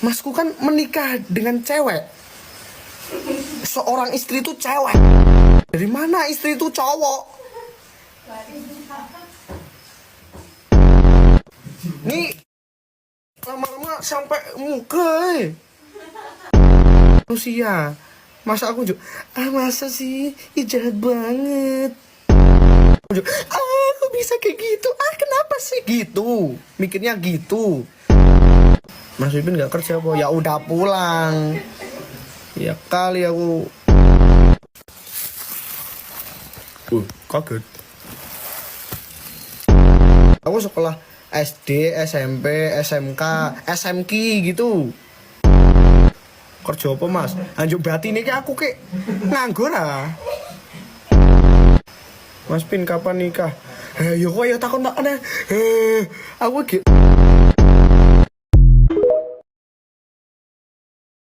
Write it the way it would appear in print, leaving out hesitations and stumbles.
Masku kan menikah dengan cewek. Seorang istri itu cewek. Dari mana istri itu cowok? Nih lama-lama sampai muka. Manusia. Masa aku juga masa sih? Ih, jahat banget. Aku bisa kayak gitu. Kenapa sih gitu? Mikirnya gitu. Mas Pipin nggak kerja apa? Ya udah pulang. Ya kali aku. Kaget. Aku sekolah SD, SMP, SMK, SMK gitu. Kerja apa mas? Anjuk berarti ini aku kayak nganggur Mas Pin kapan nikah? Ya kok ya takut tak ada. Aku gitu.